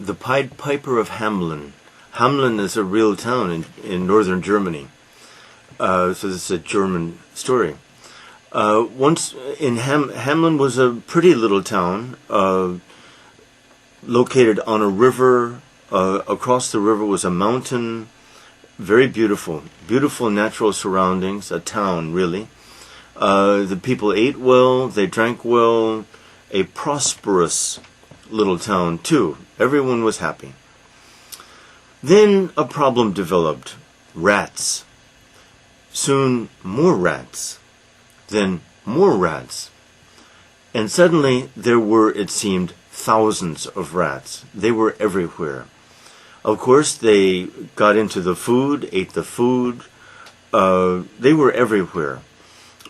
The Pied Piper of Hamelin. Hamelin is a real town in northern Germany. So this is a German story. Once in Hamelin was a pretty little town located on a river. Across the river was a mountain. Very beautiful. Beautiful natural surroundings. A town, really. The people ate well. They drank well. A prosperous little town, too. Everyone was happy. Then a problem developed. Rats. Soon more rats. Then more rats. And suddenly there were, it seemed, thousands of rats. They were everywhere. Of course, they got into the food, ate the food. They were everywhere.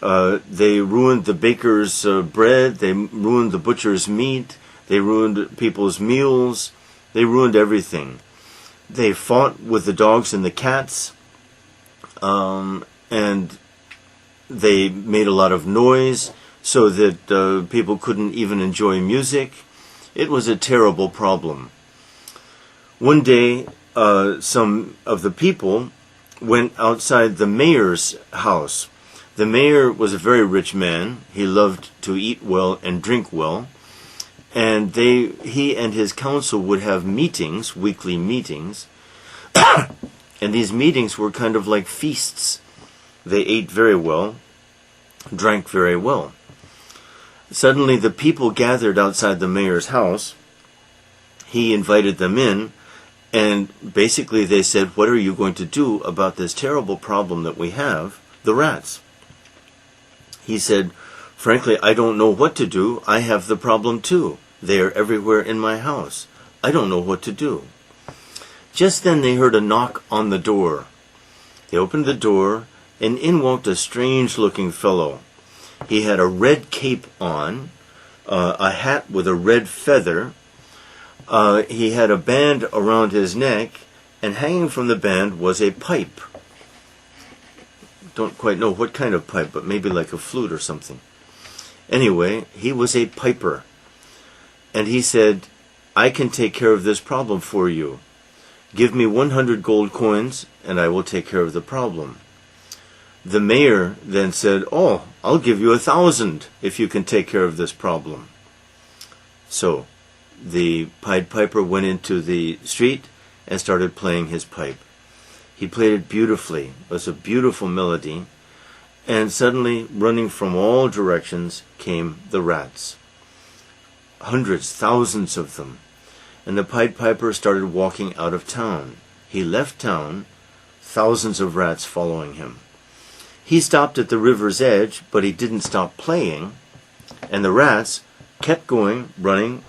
They ruined the baker's bread. They ruined the butcher's meat. They ruined people's meals. They ruined everything. They fought with the dogs and the cats. And they made a lot of noise so that people couldn't even enjoy music. It was a terrible problem. One day, some of the people went outside the mayor's house. The mayor was a very rich man. He loved to eat well and drink well. And he and his council would have meetings, weekly meetings. And these meetings were kind of like feasts. They ate very well, drank very well. Suddenly the people gathered outside the mayor's house. He invited them in, and basically they said, "What are you going to do about this terrible problem that we have, the rats?" He said, "Frankly, I don't know what to do. I have the problem too. They are everywhere in my house. I don't know what to do." Just then they heard a knock on the door. They opened the door, and in walked a strange-looking fellow. He had a red cape on, a hat with a red feather. He had a band around his neck, and hanging from the band was a pipe. Don't quite know what kind of pipe, but maybe like a flute or something. Anyway, he was a piper. And he said, "I can take care of this problem for you. Give me 100 gold coins, and I will take care of the problem." The mayor then said, "Oh, I'll give you 1,000 if you can take care of this problem." So the Pied Piper went into the street and started playing his pipe. He played it beautifully. It was a beautiful melody. And suddenly, running from all directions, came the rats. Hundreds, thousands of them. And the Pied Piper started walking out of town. He left town, thousands of rats following him. He stopped at the river's edge, but he didn't stop playing. And the rats kept going, running,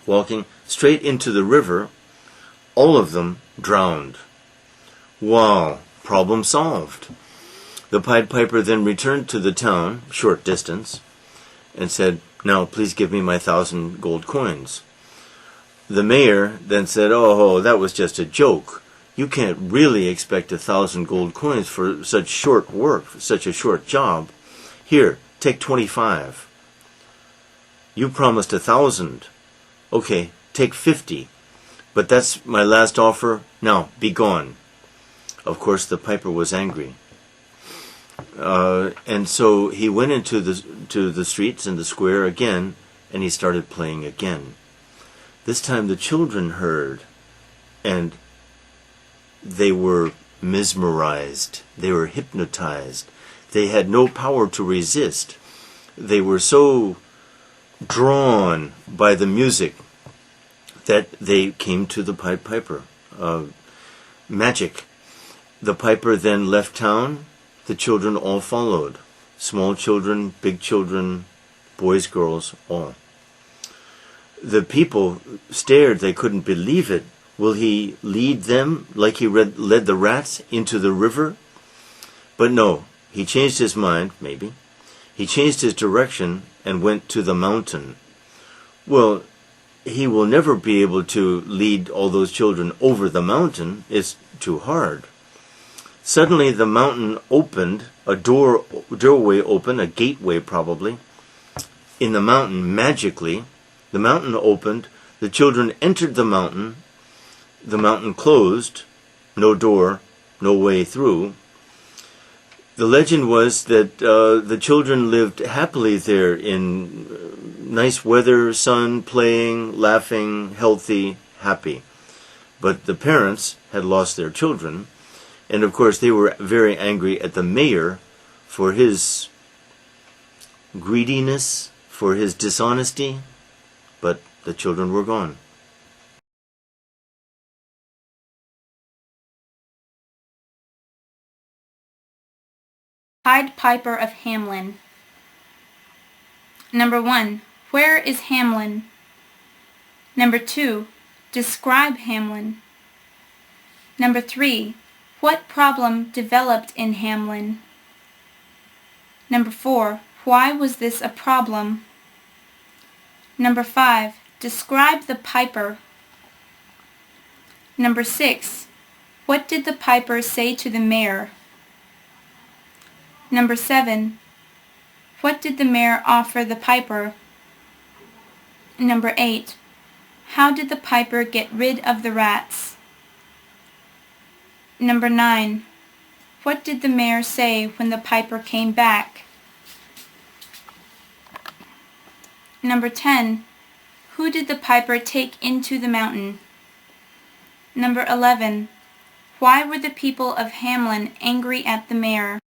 walking straight into the river. All of them drowned. Wow, problem solved. The Pied Piper then returned to the town, short distance, and said, "Now please give me my 1,000 gold coins." The mayor then said, "Oh, that was just a joke. You can't really expect 1,000 gold coins for such short work, for such a short job. Here, take 25. You promised 1,000. Okay, take 50. But that's my last offer. Now, be gone." Of course, the piper was angry. And so he went into the streets and the square again, and he started playing again. This time the children heard, and they were mesmerized. They were hypnotized. They had no power to resist. They were so drawn by the music that they came to the Pied Piper. Magic. The piper then left town. The children all followed. Small children, big children, boys, girls, all. The people stared. They couldn't believe it. Will he lead them like he led the rats into the river? But no, he changed his mind, maybe. He changed his direction and went to the mountain. Well, he will never be able to lead all those children over the mountain. It's too hard. Suddenly the mountain opened, a doorway opened, a gateway probably. In the mountain, magically, the mountain opened, The children entered the mountain closed, no door, no way through. The legend was that the children lived happily there in nice weather, sun, playing, laughing, healthy, happy. But the parents had lost their children, and of course they were very angry at the mayor for his greediness, for his dishonesty, but the children were gone. Pied Piper of Hamelin. Number 1. Where is Hamelin? Number 2. Describe Hamelin. Number 3. What problem developed in Hamelin? Number 4. Why was this a problem? Number 5. Describe the piper. Number 6. What did the piper say to the mayor? Number 7. What did the mayor offer the piper? Number 8. How did the piper get rid of the rats? Number 9. What did the mayor say when the piper came back? Number 10. Who did the piper take into the mountain? Number 11. Why were the people of Hamelin angry at the mayor?